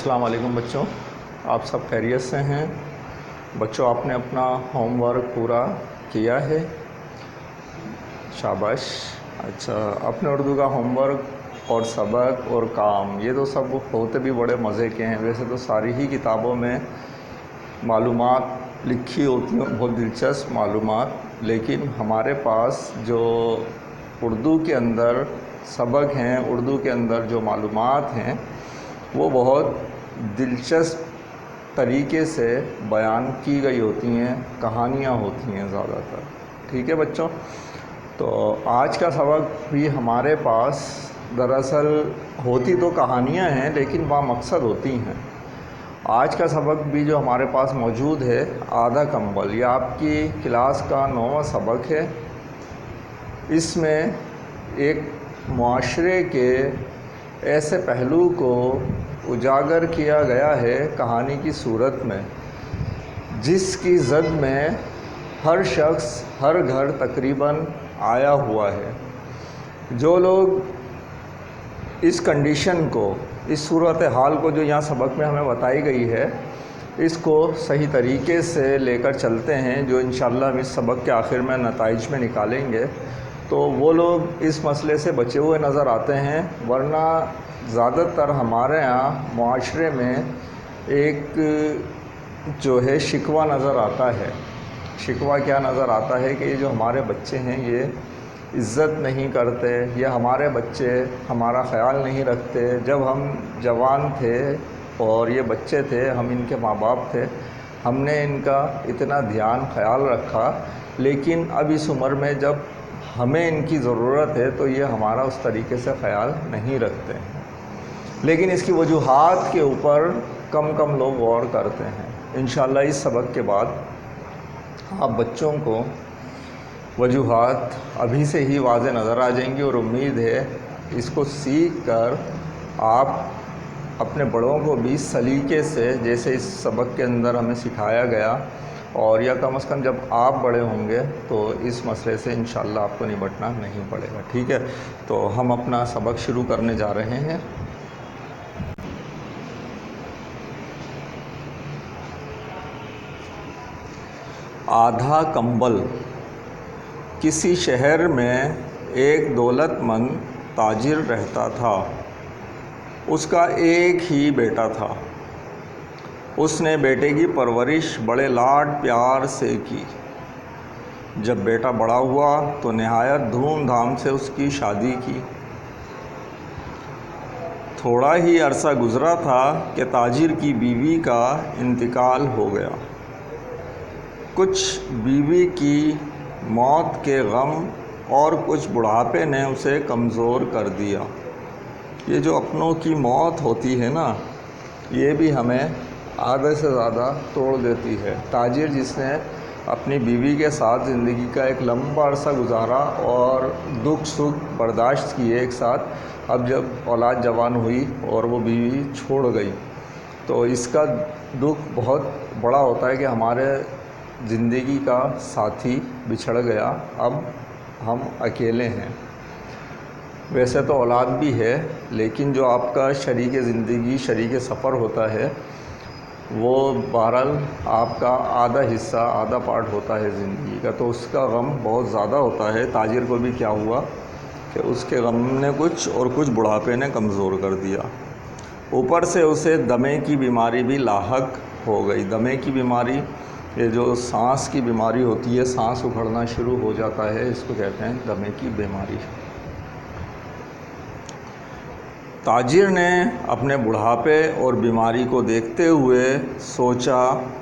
अस्सलाम वालेकुम बच्चों, आप सब खैरियत से हैं। बच्चों, आपने अपना होमवर्क पूरा किया है? शाबाश। अच्छा, अपने उर्दू का होमवर्क और सबक और काम ये तो सब होते भी बड़े मज़े के हैं। वैसे तो सारी ही किताबों में मालूमात लिखी होती हैं, बहुत दिलचस्प मालूमात, लेकिन हमारे पास जो उर्दू के अंदर सबक हैं, उर्दू के अंदर जो मालूमात हैं, वो बहुत दिलचस्प तरीके से बयान की गई होती हैं, कहानियाँ होती हैं ज़्यादातर। ठीक है बच्चों, तो आज का सबक भी हमारे पास दरअसल होती तो कहानियाँ हैं, लेकिन बामकसद होती हैं। आज का सबक भी जो हमारे पास मौजूद है, आधा कंबल, यह आपकी क्लास का 9वां सबक है। इसमें एक मुआशरे के ऐसे पहलू को उजागर किया गया है कहानी की सूरत में, जिसकी ज़द में हर शख्स, हर घर तकरीबन आया हुआ है। जो लोग इस कंडीशन को, इस सूरत हाल को जो यहाँ सबक में हमें बताई गई है, इसको सही तरीके से लेकर चलते हैं, जो इंशाअल्लाह हम इस सबक के आखिर में नताइज में निकालेंगे, तो वो लोग इस मसले से बचे हुए नज़र आते हैं। वरना ज़्यादातर हमारे यहाँ मुआशरे में एक जो है शिकवा नज़र आता है। शिकवा क्या नज़र आता है कि ये जो हमारे बच्चे हैं, ये इज़्ज़त नहीं करते, या हमारे बच्चे हमारा ख़याल नहीं रखते। जब हम जवान थे और ये बच्चे थे, हम इनके माँ बाप थे, हमने इनका इतना ध्यान ख़याल रखा, लेकिन अब इस उम्र में जब हमें इनकी ज़रूरत है तो ये हमारा उस तरीके से ख़याल नहीं रखते हैं। लेकिन इसकी वजूहात के ऊपर कम लोग गौर करते हैं। इंशाअल्लाह इस सबक के बाद आप बच्चों को वजूहात अभी से ही वाज़े नज़र आ जाएंगी, और उम्मीद है इसको सीख कर आप अपने बड़ों को भी सलीके से, जैसे इस सबक के अंदर हमें सिखाया गया, और या कम से कम जब आप बड़े होंगे तो इस मसले से इंशाअल्लाह आपको निपटना नहीं पड़ेगा। ठीक है, तो हम अपना सबक शुरू करने जा रहे हैं। आधा कंबल। किसी शहर में एक दौलतमंद ताजिर रहता था। उसका एक ही बेटा था। उसने बेटे की परवरिश बड़े लाड प्यार से की। जब बेटा बड़ा हुआ तो नहायत धूमधाम से उसकी शादी की। थोड़ा ही अरसा गुज़रा था कि ताजिर की बीवी का इंतकाल हो गया। कुछ बीवी की मौत के गम और कुछ बुढ़ापे ने उसे कमज़ोर कर दिया। ये जो अपनों की मौत होती है ना, ये भी हमें आधे से ज़्यादा तोड़ देती है। ताजिर जिसने अपनी बीवी के साथ ज़िंदगी का एक लंबा अरसा गुजारा और दुख सुख बर्दाश्त किए एक साथ, अब जब औलाद जवान हुई और वो बीवी छोड़ गई, तो इसका दुख बहुत बड़ा होता है कि हमारे ज़िंदगी का साथी बिछड़ गया, अब हम अकेले हैं। वैसे तो औलाद भी है, लेकिन जो आपका शरीक ज़िंदगी, शरीक सफ़र होता है, वो बहरहाल आपका आधा हिस्सा, आधा पार्ट होता है ज़िंदगी का, तो उसका गम बहुत ज़्यादा होता है। ताजिर को भी क्या हुआ कि उसके गम ने कुछ और कुछ बुढ़ापे ने कमज़ोर कर दिया। ऊपर से उसे दमे की बीमारी भी लाहक हो गई। दमे की बीमारी, ये जो सांस की बीमारी होती है, सांस उखड़ना शुरू हो जाता है, इसको कहते हैं दमे की बीमारी। ताजिर ने अपने बुढ़ापे और बीमारी को देखते हुए सोचा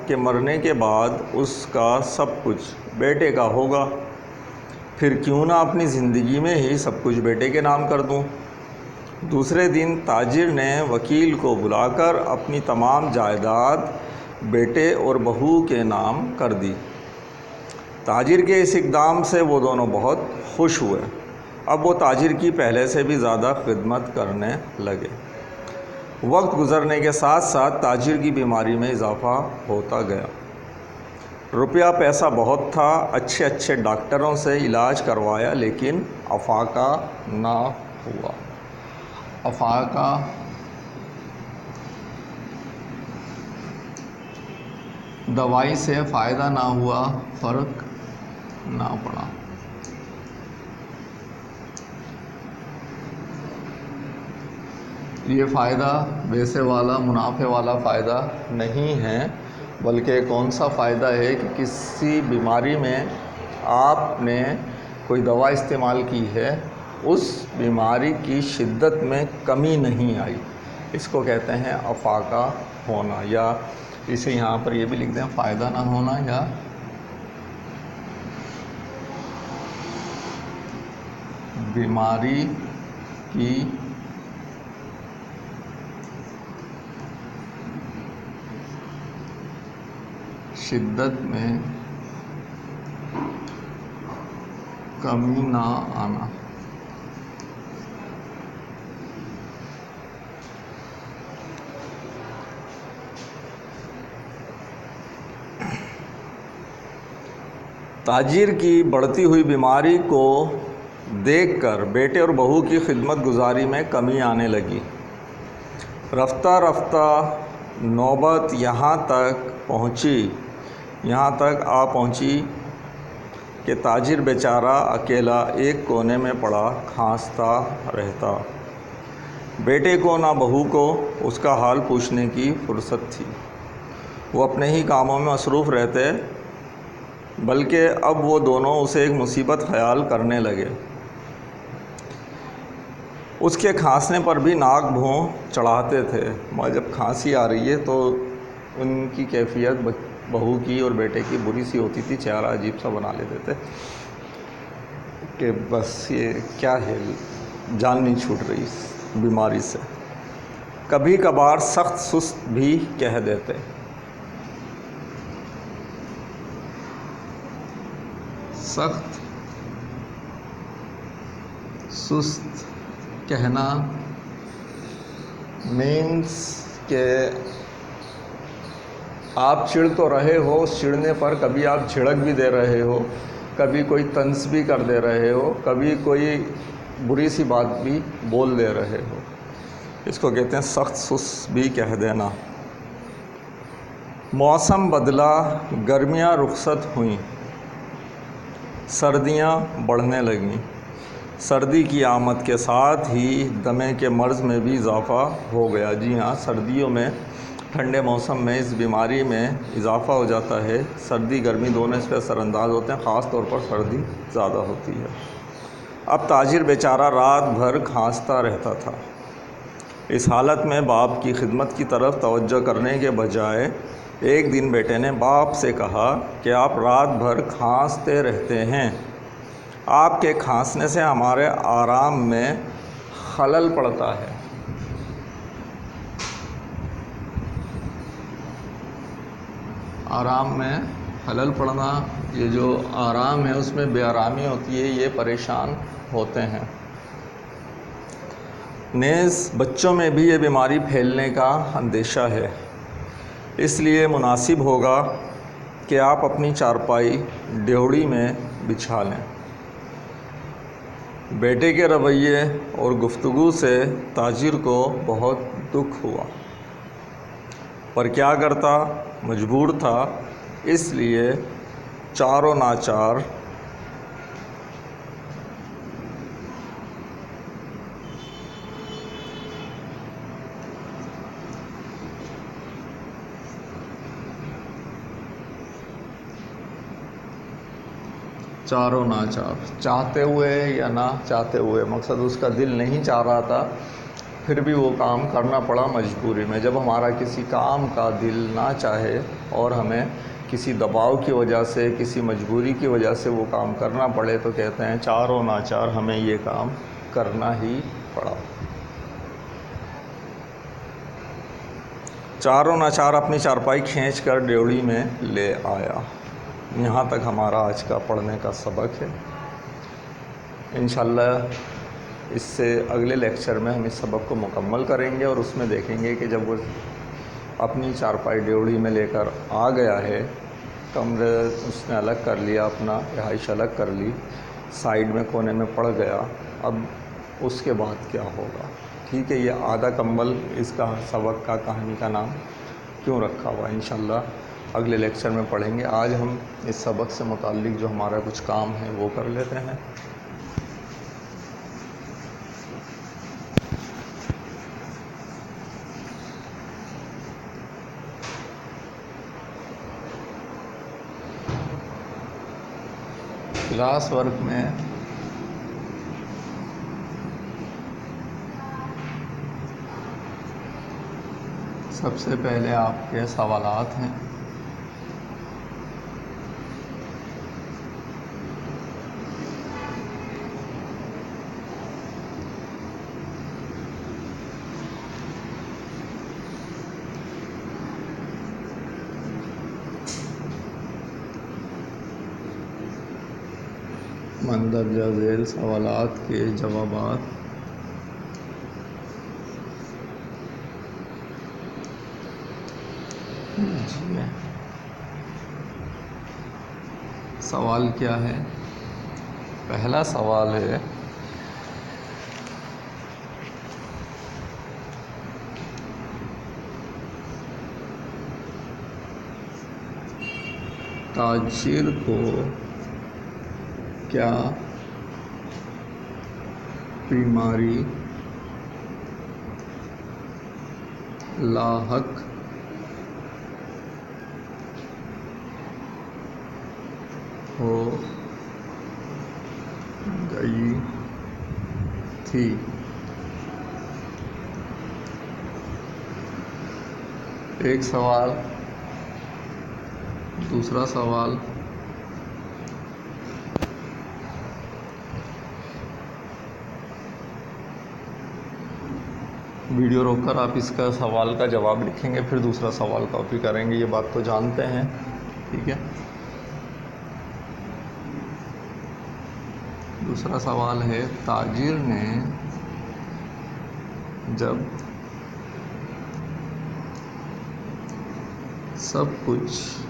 कि मरने के बाद उसका सब कुछ बेटे का होगा, फिर क्यों ना अपनी ज़िंदगी में ही सब कुछ बेटे के नाम कर दूं। दूसरे दिन ताजिर ने वकील को बुलाकर अपनी तमाम जायदाद बेटे और बहू के नाम कर दी। ताजिर के इस इक़दाम से वो दोनों बहुत खुश हुए। अब वो ताजिर की पहले से भी ज़्यादा खिदमत करने लगे। वक्त गुज़रने के साथ साथ ताजिर की बीमारी में इजाफ़ा होता गया। रुपया पैसा बहुत था, अच्छे अच्छे डॉक्टरों से इलाज करवाया, लेकिन अफाका ना हुआ। अफाका दवाई से फ़ायदा ना हुआ, फ़र्क ना पड़ा। ये फ़ायदा वैसे वाला मुनाफे वाला फ़ायदा नहीं है, बल्कि कौन सा फ़ायदा है कि किसी बीमारी में आपने कोई दवा इस्तेमाल की है, उस बीमारी की शिद्दत में कमी नहीं आई। इसको कहते हैं अफाका होना, या इसे यहाँ पर ये भी लिख दें फ़ायदा ना होना, या बीमारी की शिद्दत में कमी ना आना। ताजिर की बढ़ती हुई बीमारी को देखकर बेटे और बहू की खिदमत गुजारी में कमी आने लगी। रफ्ता रफ्ता नौबत यहाँ तक आ पहुँची कि ताजिर बेचारा अकेला एक कोने में पड़ा खांसता रहता। बेटे को ना बहू को उसका हाल पूछने की फुर्सत थी। वो अपने ही कामों में मसरूफ़ रहते, बल्कि अब वो दोनों उसे एक मुसीबत ख्याल करने लगे। उसके खांसने पर भी नाक भौं चढ़ाते थे। मगर जब खांसी आ रही है तो उनकी कैफियत बहू की और बेटे की बुरी सी होती थी, चेहरा अजीब सा बना लेते थे कि बस ये क्या है, जान नहीं छूट रही इस बीमारी से। कभी कभार सख्त सुस्त भी कह देते। सख्त सुस्त कहना मीन्स के आप चिढ़ तो रहे हो, उस चिढ़ने पर कभी आप झिड़क भी दे रहे हो, कभी कोई तंज भी कर दे रहे हो, कभी कोई बुरी सी बात भी बोल दे रहे हो। इसको कहते हैं सख्त सुस्त भी कह देना। मौसम बदला, गर्मियाँ रुखसत हुईं, सर्दियाँ बढ़ने लगीं। सर्दी की आमद के साथ ही दमे के मर्ज़ में भी इजाफ़ा हो गया। जी हाँ, सर्दियों में ठंडे मौसम में इस बीमारी में इजाफ़ा हो जाता है। सर्दी गर्मी दोनों इस पर असरअंदाज होते हैं, ख़ास तौर पर सर्दी ज़्यादा होती है। अब ताजिर बेचारा रात भर खांसता रहता था। इस हालत में बाप की खिदमत की तरफ तवज्जो करने के बजाय एक दिन बेटे ने बाप से कहा कि आप रात भर खांसते रहते हैं, आपके खांसने से हमारे आराम में खलल पड़ता है। आराम में खलल पड़ना, ये जो आराम है उसमें बेआरामी होती है, ये परेशान होते हैं। नेज़ बच्चों में भी ये बीमारी फैलने का अंदेशा है। इसलिए मुनासिब होगा कि आप अपनी चारपाई ड्योढ़ी में बिछा लें। बेटे के रवैये और गुफ्तगू से ताजिर को बहुत दुख हुआ, पर क्या करता, मजबूर था। इसलिए चारों नाचार चारों नाचार, चाहते हुए या ना चाहते हुए, मकसद उसका दिल नहीं चाह रहा था, फिर भी वो काम करना पड़ा मजबूरी में। जब हमारा किसी काम का दिल ना चाहे और हमें किसी दबाव की वजह से, किसी मजबूरी की वजह से वो काम करना पड़े, तो कहते हैं चारों नाचार हमें ये काम करना ही पड़ा। चारों नाचार अपनी चारपाई खींचकर ड्योढ़ी में ले आया। यहाँ तक हमारा आज का पढ़ने का सबक है। इंशाल्लाह इससे अगले लेक्चर में हम इस सबक को मुकम्मल करेंगे और उसमें देखेंगे कि जब वो अपनी चारपाई ड्योढ़ी में लेकर आ गया है, कमरे उसने अलग कर लिया, अपना रिहाइश अलग कर ली, साइड में कोने में पड़ गया, अब उसके बाद क्या होगा। ठीक है, ये आधा कम्बल इसका सबक का कहानी का नाम क्यों रखा हुआ। इंशाल्लाह अगले लेक्चर में पढ़ेंगे। आज हम इस सबक से मुताल्लिक जो हमारा कुछ काम है वो कर लेते हैं। क्लास वर्क में सबसे पहले आपके सवालात हैं। मंदरजा झेल सवालात के जवाबात कीजिए। सवाल क्या है? पहला सवाल है, ताजिर को क्या बीमारी लाहक हो गई थी? एक सवाल। दूसरा सवाल, वीडियो रोककर आप इसका सवाल का जवाब लिखेंगे, फिर दूसरा सवाल कॉपी करेंगे। ये बात तो जानते हैं, ठीक है। दूसरा सवाल है, ताजिर ने जब सब कुछ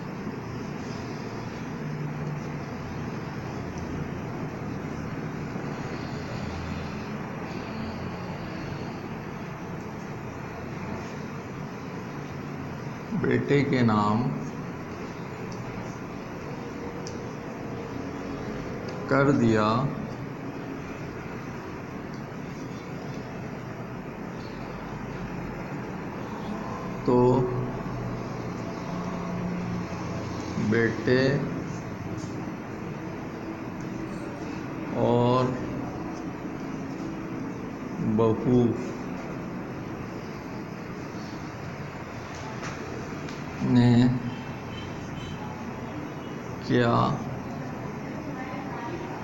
बेटे के नाम कर दिया तो बेटे और बहू ने क्या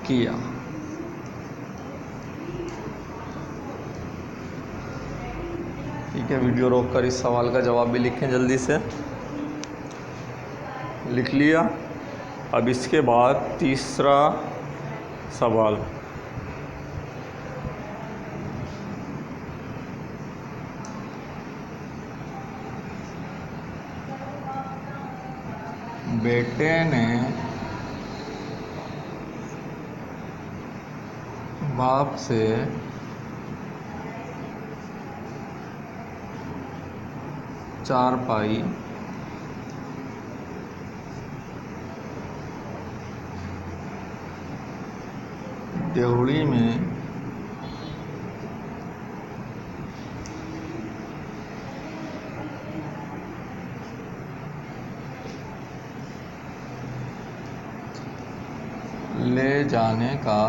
किया? ठीक है, वीडियो रोककर इस सवाल का जवाब भी लिखें, जल्दी से लिख लिया। अब इसके बाद तीसरा सवाल, बेटे ने बाप से चारपाई देवड़ी में ले जाने का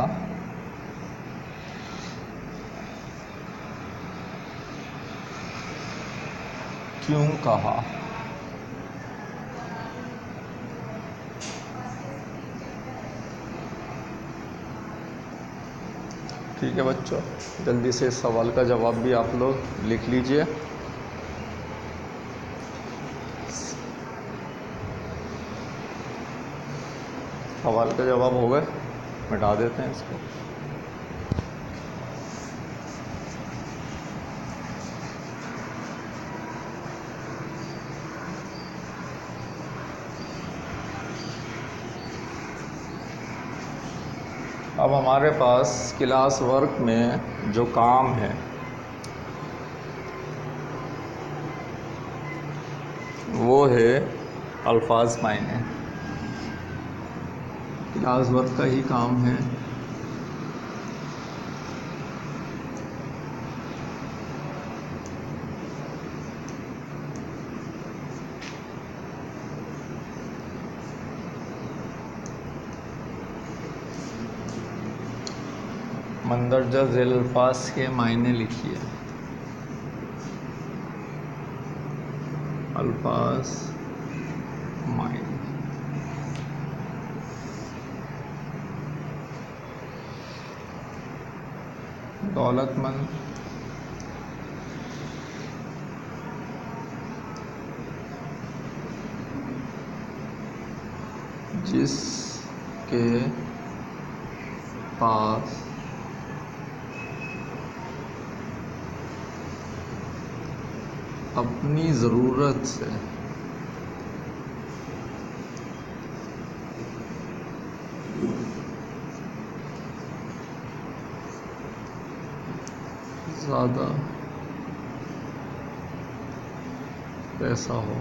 क्यों कहा? ठीक है बच्चों, जल्दी से इस सवाल का जवाब भी आप लोग लिख लीजिए। सवाल का जवाब हो गए, मिटा देते हैं इसको। अब हमारे पास क्लास वर्क में जो काम है वो है अल्फाज मायने, क्लास वर्क का ही काम है। मंदरजा ज़ैल अल्फाज के मायने लिखिए। अल्फाज मायने, दौलतमंद, जिसके पास अपनी ज़रूरत से ज़्यादा पैसा हो,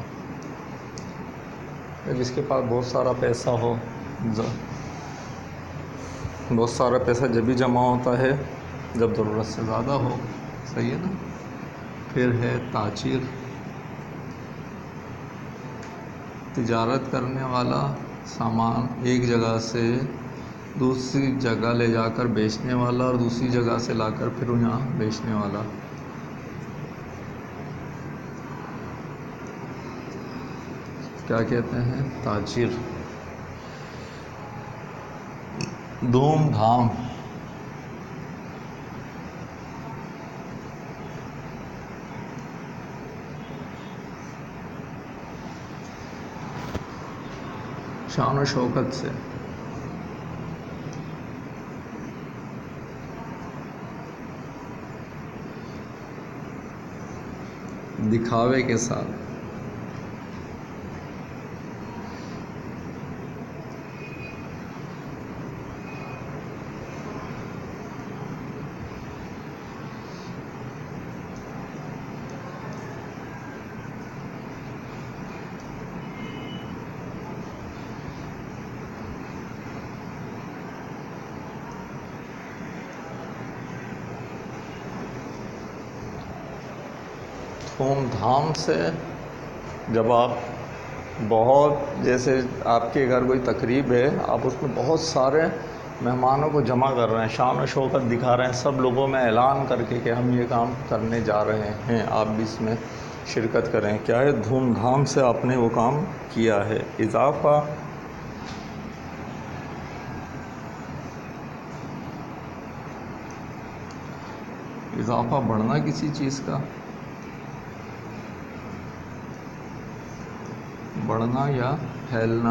या जिसके पास बहुत सारा पैसा हो। बहुत सारा पैसा जब भी जमा होता है जब ज़रूरत से ज़्यादा हो, सही है ना। फिर है ताजीर, तिजारत करने वाला, सामान एक जगह से दूसरी जगह ले जाकर बेचने वाला और दूसरी जगह से लाकर फिर यहाँ बेचने वाला। क्या कहते हैं? ताजीर। धूमधाम, शान और शौकत से, दिखावे के साथ, धूमधाम से। जब आप बहुत, जैसे आपके घर कोई तकरीब है, आप उसमें बहुत सारे मेहमानों को जमा कर रहे हैं, शान और शौकत दिखा रहे हैं, सब लोगों में ऐलान करके कि हम ये काम करने जा रहे हैं, आप भी इसमें शिरकत करें। क्या है? धूमधाम से आपने वो काम किया है। इजाफ़ा, इजाफ़ा बढ़ना किसी चीज़ का, बढ़ना या फैलना।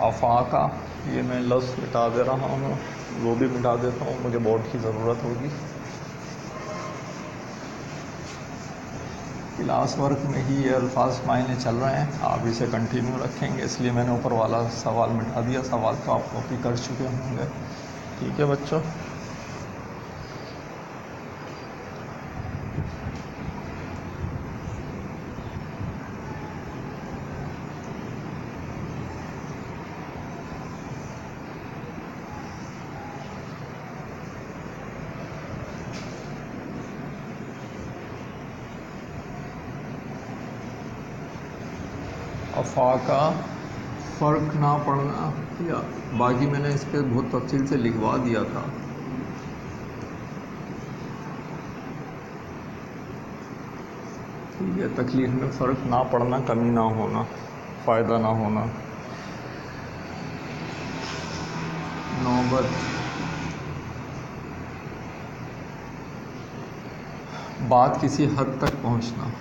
आफाका, ये मैं लफ्ज़ मिटा दे रहा हूँ, वो भी मिटा देता हूँ, मुझे बोर्ड की ज़रूरत होगी। क्लास वर्क में ही ये अल्फाज मायने चल रहे हैं, आप इसे कंटिन्यू रखेंगे, इसलिए मैंने ऊपर वाला सवाल मिटा दिया। सवाल तो आप कॉपी कर चुके होंगे। ठीक है बच्चों। अफाका, फ़र्क ना पड़ना, या बाकी मैंने इस पर बहुत तफसील से लिखवा दिया था। ठीक है, तकलीफ़ में फ़र्क ना पड़ना, कमी ना होना, फ़ायदा ना होना। नौबत, बात किसी हद तक पहुंचना।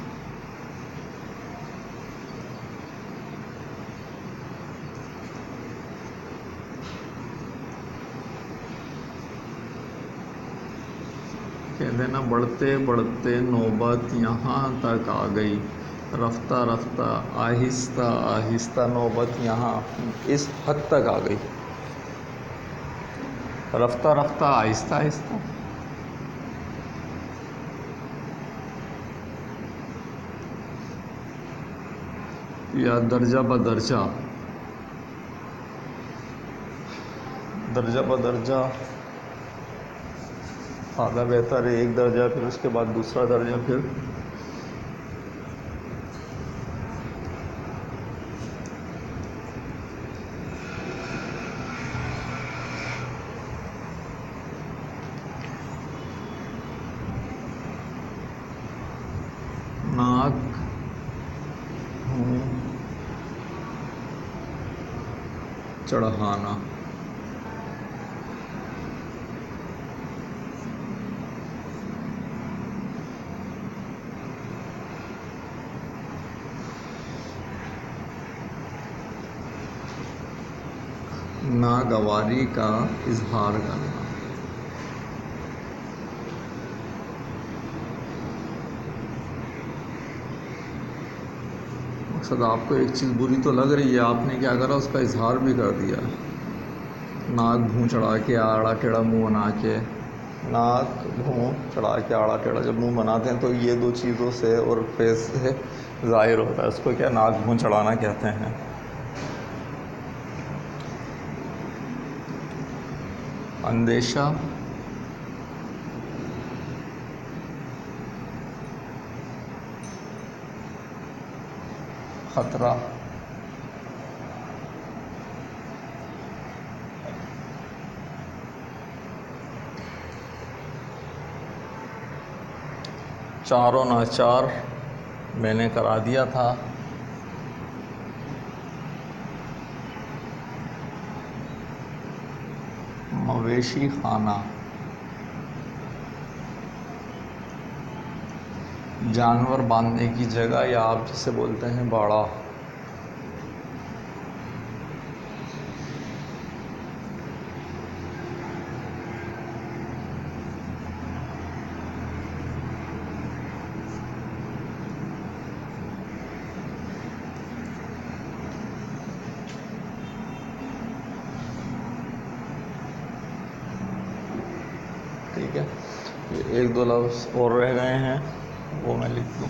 कह देना, बढ़ते बढ़ते नौबत यहाँ तक आ गई, रफ्ता रफ्ता आहिस्ता आहिस्ता नौबत यहाँ इस हद तक आ गई। रफ्ता रफ्ता, आहिस्ता आहिस्ता। या दर्जा बदर्जा, दर्जा बदर्जा ज़्यादा बेहतर है। एक दर्जा, फिर उसके बाद दूसरा दर्जा, फिर नाक, मुंह चढ़ाना। नागवारी का इजहार करना। मकसद आपको एक चीज़ बुरी तो लग रही है, आपने क्या करा, उसका इजहार भी कर दिया। नाक भूँ चढ़ा के आड़ा टेढ़ा मुंह बना के, नाक भूँ चढ़ा के आड़ा टेढ़ा जब मुंह बनाते हैं तो ये दो चीज़ों से और फेस से ज़ाहिर होता है। उसको क्या नाक भूँ चढ़ाना कहते हैं। अंदेशा, खतरा, चारों नाचार मैंने करा दिया था। मवेशी खाना, जानवर बांधने की जगह, या आप जिसे बोलते हैं बाड़ा। ठीक है, ये एक दो लफ्ज़ और रह गए हैं, वो मैं लिख दूँ।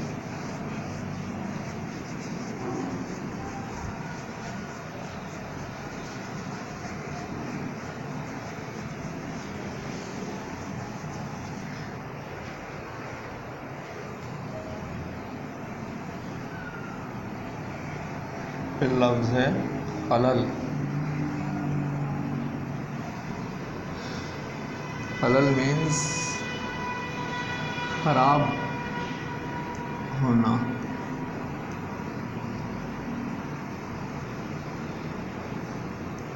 फिर लफ्ज़ है खलल। खलल मीन्स खराब होना।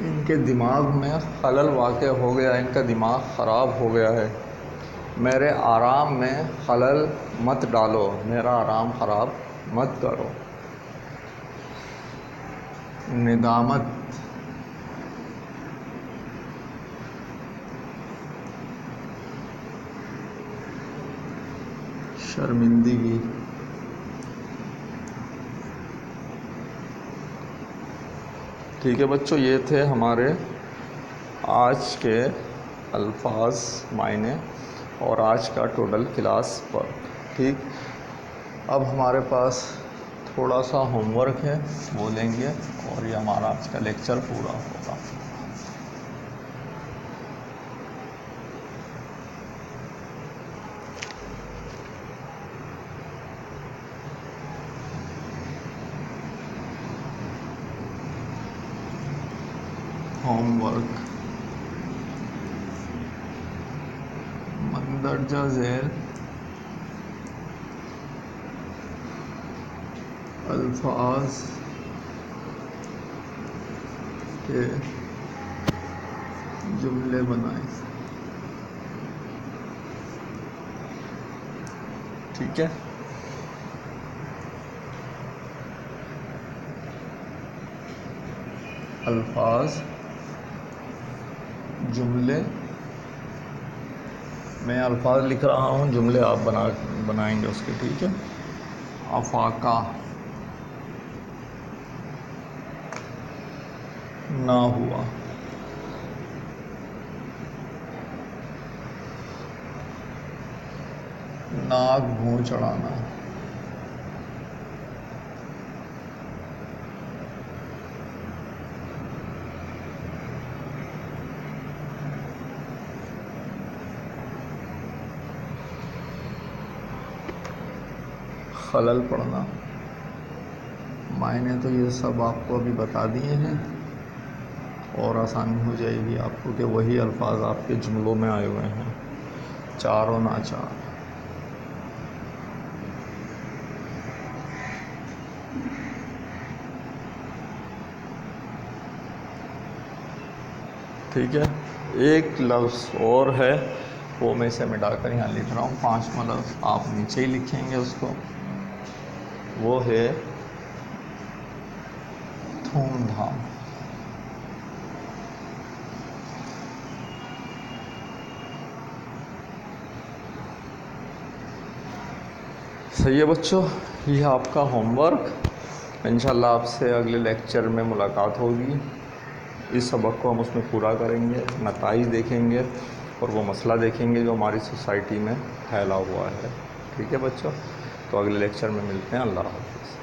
इनके दिमाग में खलल वाक़ हो गया, इनका दिमाग ख़राब हो गया है। मेरे आराम में खलल मत डालो, मेरा आराम ख़राब मत करो। निदामत, शर्मिंदगी। ठीक है बच्चों, ये थे हमारे आज के अल्फाज, मायने और आज का टोटल क्लास वर्क। ठीक, अब हमारे पास थोड़ा सा होमवर्क है, वो लेंगे और ये हमारा आज का लेक्चर पूरा होगा। होमवर्क, मंदरजा ज़ेल अल्फाज के जुमले बनाए। ठीक है, अल्फाज, जुमले, मैं अल्फाज लिख रहा हूँ, जुमले आप बनाएंगे उसके। ठीक है, अफाका, ना हुआ, नाक भूँ चढ़ाना। खलल पड़ना। मायने तो ये सब आपको अभी बता दिए हैं और आसानी हो जाएगी आपको कि वही अल्फाज आपके जुमलों में आए हुए हैं, चार और नाचार। ठीक है, एक लफ्ज़ और है वो मैं इसे मिटाकर यहाँ लिख रहा हूँ, 5वां लफ्ज़ आप नीचे ही लिखेंगे उसको, वो है धूमधाम। सही है बच्चों, ये आपका होमवर्क। इंशाल्लाह आपसे अगले लेक्चर में मुलाकात होगी। इस सबक को हम उसमें पूरा करेंगे, नताइज देखेंगे और वो मसला देखेंगे जो हमारी सोसाइटी में फैला हुआ है। ठीक है बच्चों, तो अगले लेक्चर में मिलते हैं। अल्लाह हाफ़िज़।